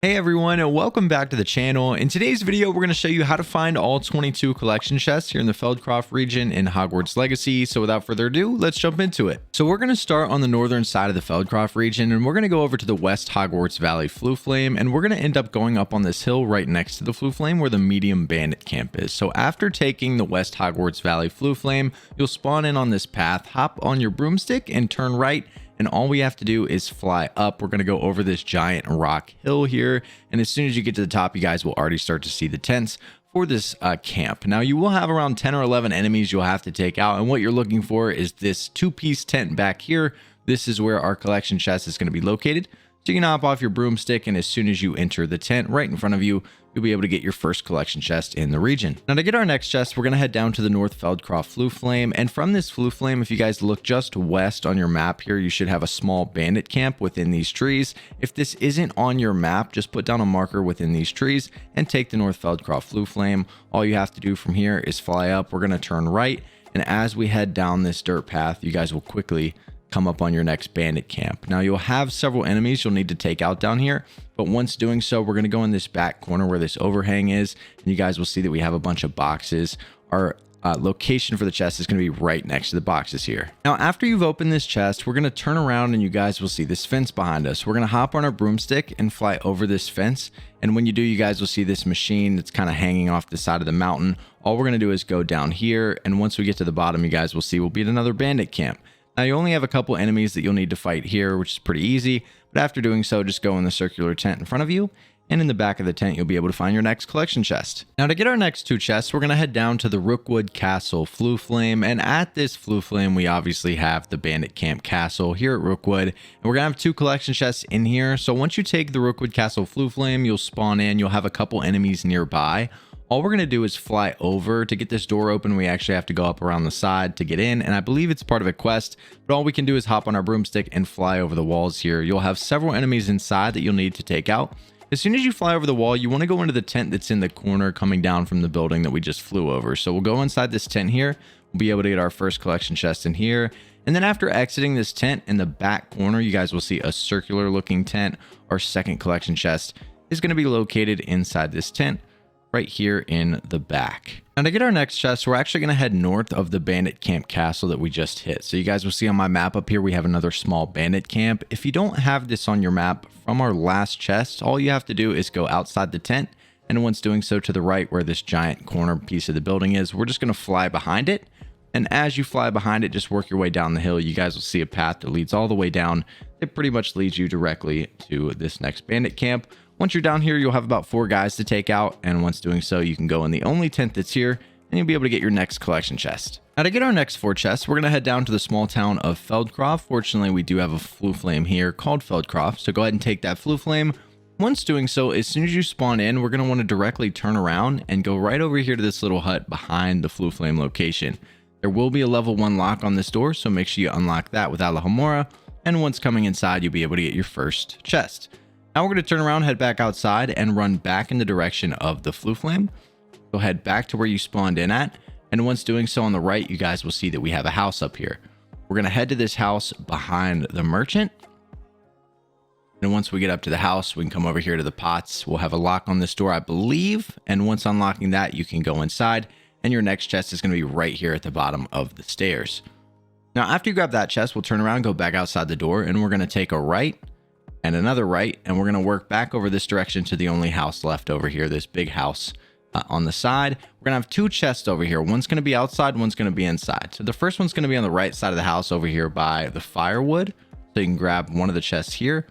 Hey everyone, and welcome back to the channel. In today's video, we're going to show you how to find all 22 collection chests here in the Feldcroft region in Hogwarts Legacy. So without further ado, let's jump into it. So we're going to start on the northern side of the Feldcroft region, and we're going to go over to the West Hogwarts Valley Flue Flame, and we're going to end up going up on this hill right next to the Flue Flame where the medium bandit camp is. So after taking the West Hogwarts Valley Flue Flame, you'll spawn in on this path, hop on your broomstick, and turn right. And all we have to do is fly up. We're going to go over this giant rock hill here. And as soon as you get to the top, you guys will already start to see the tents for this camp. Now, you will have around 10 or 11 enemies you'll have to take out. And what you're looking for is this two-piece tent back here. This is where our collection chest is going to be located. So you can hop off your broomstick, and as soon as you enter the tent right in front of you, you'll be able to get your first collection chest in the region. Now, to get our next chest, we're going to head down to the North Feldcroft Flue Flame. And from this Flue Flame, if you guys look just west on your map here, you should have a small bandit camp within these trees. If this isn't on your map, just put down a marker within these trees and take the North Feldcroft Flue Flame. All you have to do from here is fly up. We're going to turn right. And as we head down this dirt path, you guys will quickly come up on your next bandit camp. Now, you'll have several enemies you'll need to take out down here, but once doing so, we're going to go in this back corner where this overhang is, and you guys will see that we have a bunch of boxes. Our location for the chest is going to be right next to the boxes here. Now, after you've opened this chest, we're going to turn around and you guys will see this fence behind us. We're going to hop on our broomstick and fly over this fence, and when you do, you guys will see this machine that's kind of hanging off the side of the mountain. All we're going to do is go down here, and once we get to the bottom, you guys will see we'll be at another bandit camp. Now, you only have a couple enemies that you'll need to fight here, which is pretty easy, but after doing so, just go in the circular tent in front of you, and in the back of the tent, you'll be able to find your next collection chest. Now, to get our next two chests, we're going to head down to the Rookwood Castle Flue Flame, and at this Flue Flame, we obviously have the Bandit Camp Castle here at Rookwood, and we're going to have two collection chests in here. So once you take the Rookwood Castle Flue Flame, you'll spawn in, you'll have a couple enemies nearby. All we're going to do is fly over. To get this door open, we actually have to go up around the side to get in, and I believe it's part of a quest, but all we can do is hop on our broomstick and fly over the walls here. You'll have several enemies inside that you'll need to take out. As soon as you fly over the wall, you want to go into the tent that's in the corner coming down from the building that we just flew over. So we'll go inside this tent here. We'll be able to get our first collection chest in here. And then after exiting this tent in the back corner, you guys will see a circular looking tent. Our second collection chest is going to be located inside this tent right here in the back. Now, to get our next chest, we're actually going to head north of the bandit camp castle that we just hit. So you guys will see on my map up here, we have another small bandit camp. If you don't have this on your map from our last chest, all you have to do is go outside the tent. And once doing so, to the right where this giant corner piece of the building is, we're just going to fly behind it. And as you fly behind it, just work your way down the hill. You guys will see a path that leads all the way down. It pretty much leads you directly to this next bandit camp. Once you're down here, you'll have about 4 guys to take out, and once doing so, you can go in the only tent that's here, and you'll be able to get your next collection chest. Now, to get our next 4 chests, we're going to head down to the small town of Feldcroft. Fortunately, we do have a Flue Flame here called Feldcroft, so go ahead and take that Flue Flame. Once doing so, as soon as you spawn in, we're going to want to directly turn around and go right over here to this little hut behind the Flue Flame location. There will be a level 1 lock on this door, so make sure you unlock that with Alahomora, and once coming inside, you'll be able to get your first chest. Now we're going to turn around, head back outside, and run back in the direction of the Flue Flame. So head back to where you spawned in at, and once doing so on the right, you guys will see that we have a house up here. We're going to head to this house behind the merchant. And once we get up to the house, we can come over here to the pots. We'll have a lock on this door, I believe, and once unlocking that, you can go inside, and your next chest is going to be right here at the bottom of the stairs. Now, after you grab that chest, we'll turn around, go back outside the door, and we're going to take a right and another right, and we're going to work back over this direction to the only house left over here, this big house on the side. We're going to have 2 chests over here. One's going to be outside, one's going to be inside. So the first one's going to be on the right side of the house over here by the firewood. So you can grab one of the chests here,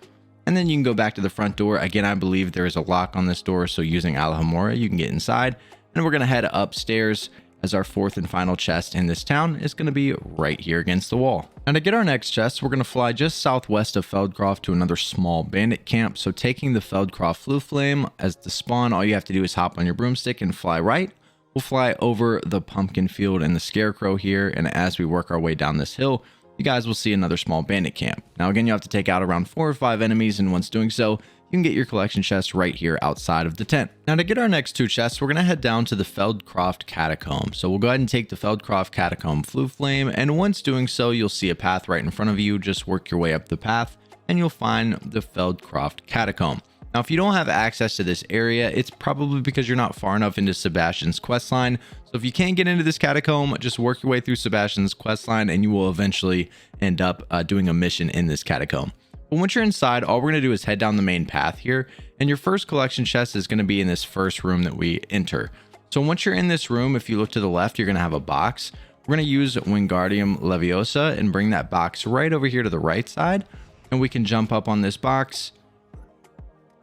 and then you can go back to the front door. Again, I believe there is a lock on this door, so using Alahomora, you can get inside. And we're going to head upstairs, as our 4th and final chest in this town is going to be right here against the wall. And to get our next chest, we're going to fly just southwest of Feldcroft to another small bandit camp. So taking the Feldcroft Flue Flame as the spawn, all you have to do is hop on your broomstick and fly right. We'll fly over the pumpkin field and the scarecrow here, and as we work our way down this hill, you guys will see another small bandit camp. Now again, you have to take out around 4 or 5 enemies, and once doing so, you can get your collection chest right here outside of the tent. Now, to get our next 2 chests, we're going to head down to the Feldcroft catacombs. So we'll go ahead and take the Feldcroft catacomb Flue Flame, and once doing so, you'll see a path right in front of you. Just work your way up the path, and you'll find the Feldcroft catacomb. Now, if you don't have access to this area, it's probably because you're not far enough into Sebastian's questline. So if you can't get into this catacomb, just work your way through Sebastian's questline and you will eventually end up doing a mission in this catacomb. But once you're inside, all we're going to do is head down the main path here. And your first collection chest is going to be in this first room that we enter. So once you're in this room, if you look to the left, you're going to have a box. We're going to use Wingardium Leviosa and bring that box right over here to the right side. And we can jump up on this box.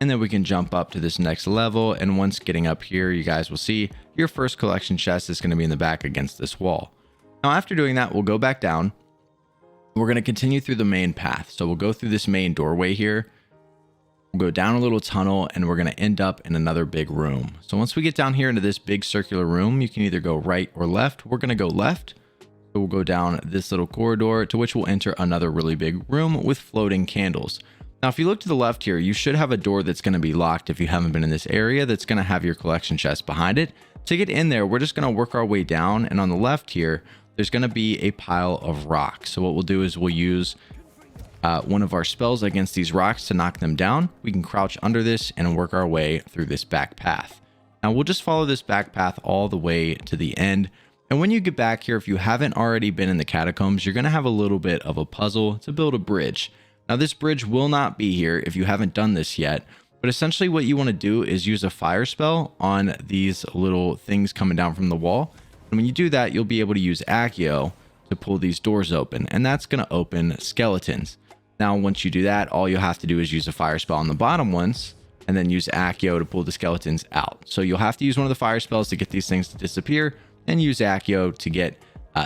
And then we can jump up to this next level. And once getting up here, you guys will see your first collection chest is going to be in the back against this wall. Now, after doing that, we'll go back down. We're going to continue through the main path. So we'll go through this main doorway here. We'll go down a little tunnel and we're going to end up in another big room. So once we get down here into this big circular room, you can either go right or left. We're going to go left. So we'll go down this little corridor to which we'll enter another really big room with floating candles. Now, if you look to the left here, you should have a door that's going to be locked if you haven't been in this area that's going to have your collection chest behind it. To get in there, we're just going to work our way down. And on the left here, there's going to be a pile of rocks. So what we'll do is we'll use one of our spells against these rocks to knock them down. We can crouch under this and work our way through this back path. Now, we'll just follow this back path all the way to the end. And when you get back here, if you haven't already been in the catacombs, you're going to have a little bit of a puzzle to build a bridge. Now, this bridge will not be here if you haven't done this yet, but essentially what you want to do is use a fire spell on these little things coming down from the wall. And when you do that, you'll be able to use Accio to pull these doors open, and that's going to open skeletons. Now, once you do that, all you'll have to do is use a fire spell on the bottom ones, and then use Accio to pull the skeletons out. So you'll have to use one of the fire spells to get these things to disappear, and use Accio to get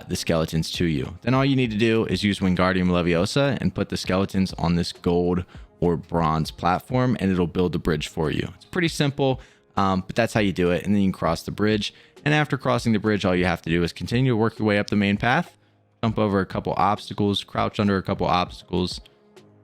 the skeletons to you. Then all you need to do is use Wingardium Leviosa and put the skeletons on this gold or bronze platform, and it'll build the bridge for you. It's pretty simple, but that's how you do it. And then you can cross the bridge. And after crossing the bridge, all you have to do is continue to work your way up the main path, jump over a couple obstacles, crouch under a couple obstacles.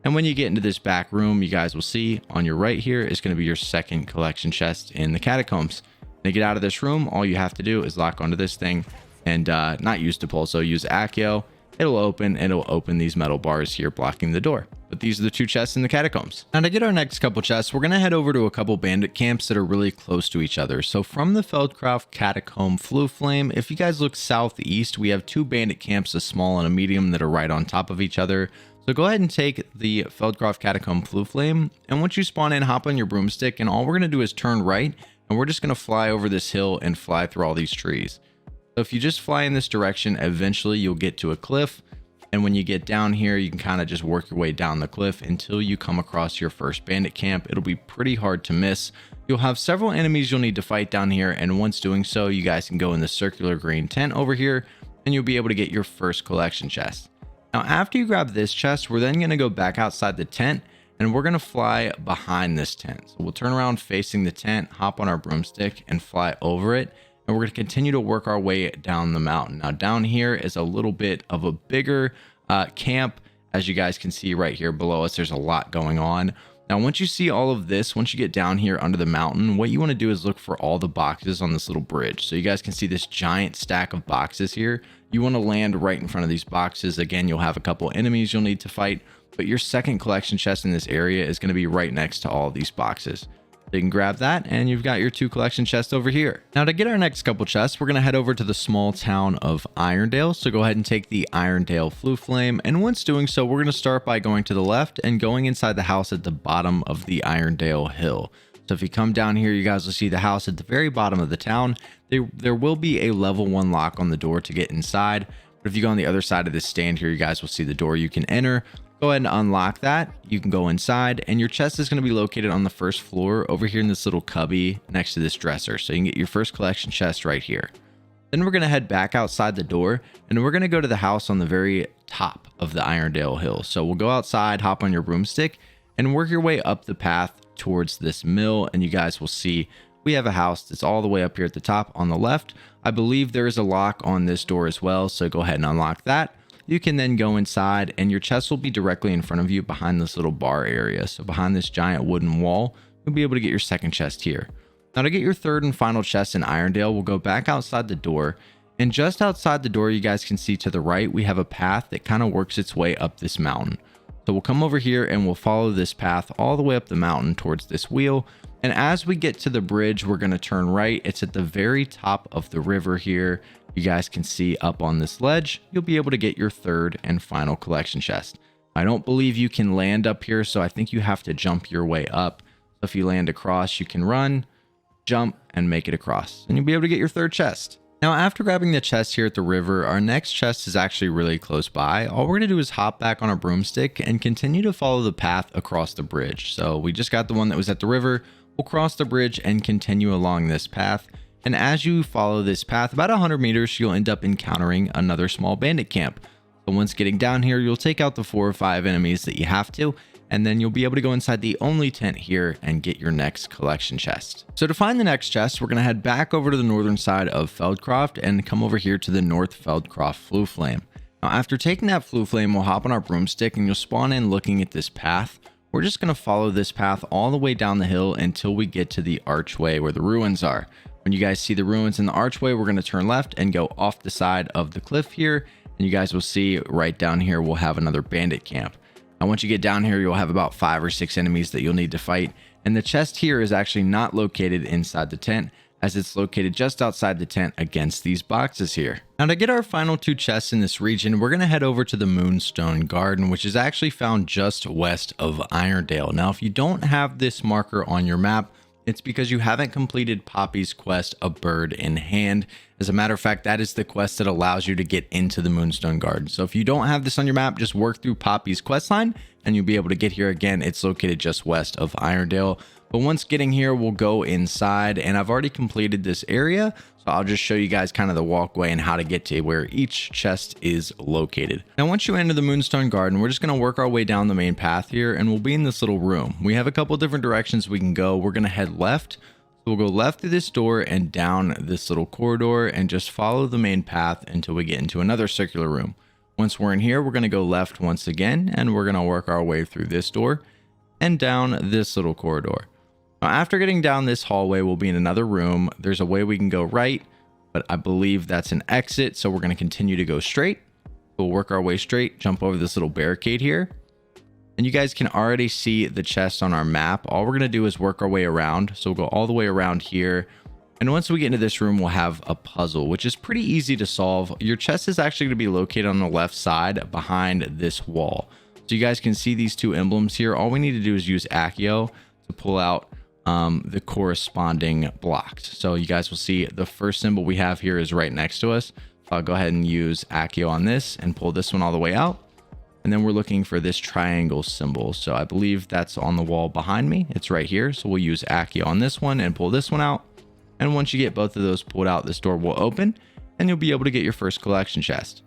And when you get into this back room, you guys will see on your right here is going to be your second collection chest in the catacombs. To get out of this room, all you have to do is lock onto this thing and not use Depulso, use Accio. It'll open these metal bars here blocking the door. But these are the two chests in the catacombs. Now, to get our next couple chests, we're going to head over to a couple bandit camps that are really close to each other. So from the Feldcroft Catacomb Flue Flame, if you guys look southeast, we have two bandit camps, a small and a medium, that are right on top of each other. So go ahead and take the Feldcroft Catacomb Flue Flame, and once you spawn in, hop on your broomstick, and all we're going to do is turn right, and we're just going to fly over this hill and fly through all these trees. So if you just fly in this direction, eventually you'll get to a cliff. And when you get down here, you can kind of just work your way down the cliff until you come across your first bandit camp. It'll be pretty hard to miss. You'll have several enemies you'll need to fight down here. And once doing so, you guys can go in the circular green tent over here and you'll be able to get your first collection chest. Now, after you grab this chest, we're then going to go back outside the tent and we're going to fly behind this tent. So we'll turn around facing the tent, hop on our broomstick and fly over it. And we're going to continue to work our way down the mountain. Now, down here is a little bit of a bigger camp. As you guys can see right here below us, there's a lot going on. Now, once you see all of this, once you get down here under the mountain, what you want to do is look for all the boxes on this little bridge. So you guys can see this giant stack of boxes here. You want to land right in front of these boxes. Again, you'll have a couple enemies you'll need to fight, but your second collection chest in this area is going to be right next to all of these boxes. You can grab that and you've got your two collection chests over here. Now, to get our next couple chests, we're going to head over to the small town of Irondale. So go ahead and take the Irondale Flue Flame. And once doing so, we're going to start by going to the left and going inside the house at the bottom of the Irondale Hill. So if you come down here, you guys will see the house at the very bottom of the town. There will be a level 1 lock on the door to get inside. But if you go on the other side of this stand here, you guys will see the door you can enter. Go ahead and unlock that. You can go inside and your chest is going to be located on the first floor over here in this little cubby next to this dresser. So you can get your first collection chest right here. Then we're going to head back outside the door and we're going to go to the house on the very top of the Irondale Hill. So we'll go outside, hop on your broomstick and work your way up the path towards this mill. And you guys will see we have a house that's all the way up here at the top on the left. I believe there is a lock on this door as well. So go ahead and unlock that. You can then go inside and your chest will be directly in front of you behind this little bar area. So behind this giant wooden wall, you'll be able to get your second chest here. Now, to get your third and final chest in Irondale, we'll go back outside the door. And just outside the door, you guys can see to the right, we have a path that kind of works its way up this mountain. So we'll come over here and we'll follow this path all the way up the mountain towards this wheel. And as we get to the bridge, we're going to turn right. It's at the very top of the river here. You guys can see up on this ledge, you'll be able to get your third and final collection chest. I don't believe you can land up here, so I think you have to jump your way up. So if you land across, you can run, jump, and make it across, and you'll be able to get your third chest. Now, after grabbing the chest here at the river, our next chest is actually really close by. All we're going to do is hop back on our broomstick and continue to follow the path across the bridge. So we just got the one that was at the river. We'll cross the bridge and continue along this path. And as you follow this path, about 100 meters, you'll end up encountering another small bandit camp. So once getting down here, you'll take out the 4 or 5 enemies that you have to, and then you'll be able to go inside the only tent here and get your next collection chest. So to find the next chest, we're going to head back over to the northern side of Feldcroft and come over here to the North Feldcroft Flue Flame. Now, after taking that Flue Flame, we'll hop on our broomstick and you'll spawn in looking at this path. We're just going to follow this path all the way down the hill until we get to the archway where the ruins are. When you guys see the ruins in the archway, we're going to turn left and go off the side of the cliff here. And you guys will see right down here, we'll have another bandit camp. Now, once you get down here, you'll have about 5 or 6 enemies that you'll need to fight. And the chest here is actually not located inside the tent, as it's located just outside the tent against these boxes here. Now, to get our final 2 chests in this region, we're going to head over to the Moonstone Garden, which is actually found just west of Irondale. Now, if you don't have this marker on your map, it's because you haven't completed Poppy's quest, A Bird in Hand. As a matter of fact, that is the quest that allows you to get into the Moonstone Garden. So if you don't have this on your map, just work through Poppy's quest line and you'll be able to get here. Again, it's located just west of Irondale. But once getting here, we'll go inside, and I've already completed this area. So I'll just show you guys kind of the walkway and how to get to where each chest is located. Now, once you enter the Moonstone Garden, we're just going to work our way down the main path here, and we'll be in this little room. We have a couple different directions we can go. We're going to head left. So we'll go left through this door and down this little corridor and just follow the main path until we get into another circular room. Once we're in here, we're going to go left once again, and we're going to work our way through this door and down this little corridor. Now, after getting down this hallway, we'll be in another room. There's a way we can go right, but I believe that's an exit. So we're going to continue to go straight. We'll work our way straight, jump over this little barricade here. And you guys can already see the chest on our map. All we're going to do is work our way around. So we'll go all the way around here. And once we get into this room, we'll have a puzzle, which is pretty easy to solve. Your chest is actually going to be located on the left side behind this wall. So you guys can see these 2 emblems here. All we need to do is use Accio to pull out the corresponding blocks. So you guys will see the first symbol we have here is right next to us. So I'll go ahead and use Accio on this and pull this one all the way out. And then we're looking for this triangle symbol. So I believe that's on the wall behind me. It's right here. So we'll use Accio on this one and pull this one out. And once you get both of those pulled out, this door will open and you'll be able to get your first collection chest.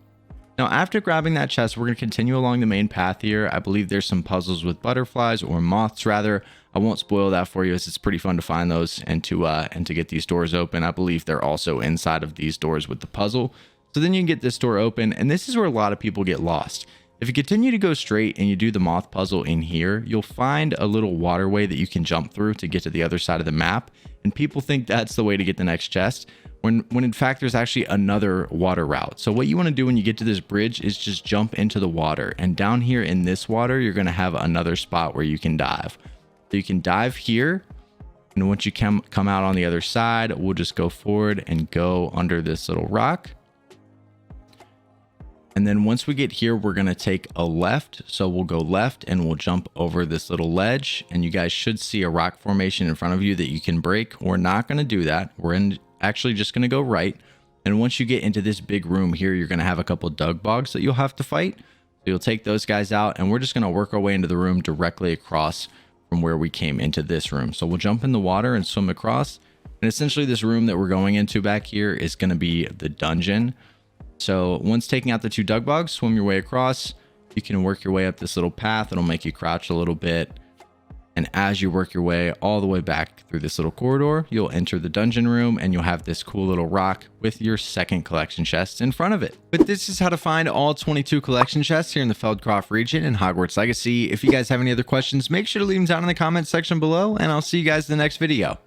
Now, after grabbing that chest, we're going to continue along the main path here. I believe there's some puzzles with butterflies, or moths rather. I won't spoil that for you, as it's pretty fun to find those and to get these doors open. I believe they're also inside of these doors with the puzzle. So then you can get this door open, and this is where a lot of people get lost. If you continue to go straight and you do the moth puzzle in here, you'll find a little waterway that you can jump through to get to the other side of the map. And people think that's the way to get the next chest, when in fact there's actually another water route. So what you want to do when you get to this bridge is just jump into the water. And down here in this water, you're going to have another spot where you can dive. So you can dive here. And once you come out on the other side, we'll just go forward and go under this little rock. And then once we get here, we're going to take a left. So we'll go left and we'll jump over this little ledge. And you guys should see a rock formation in front of you that you can break. We're not going to do that. We're actually just going to go right. And once you get into this big room here, you're going to have a couple dug bogs that you'll have to fight. So you'll take those guys out, and we're just going to work our way into the room directly across from where we came into this room. So we'll jump in the water and swim across. And essentially this room that we're going into back here is going to be the dungeon. So once taking out the 2 dug bogs, swim your way across. You can work your way up this little path. It'll make you crouch a little bit. And as you work your way all the way back through this little corridor, you'll enter the dungeon room and you'll have this cool little rock with your second collection chest in front of it. But this is how to find all 22 collection chests here in the Feldcroft region in Hogwarts Legacy. If you guys have any other questions, make sure to leave them down in the comments section below, and I'll see you guys in the next video.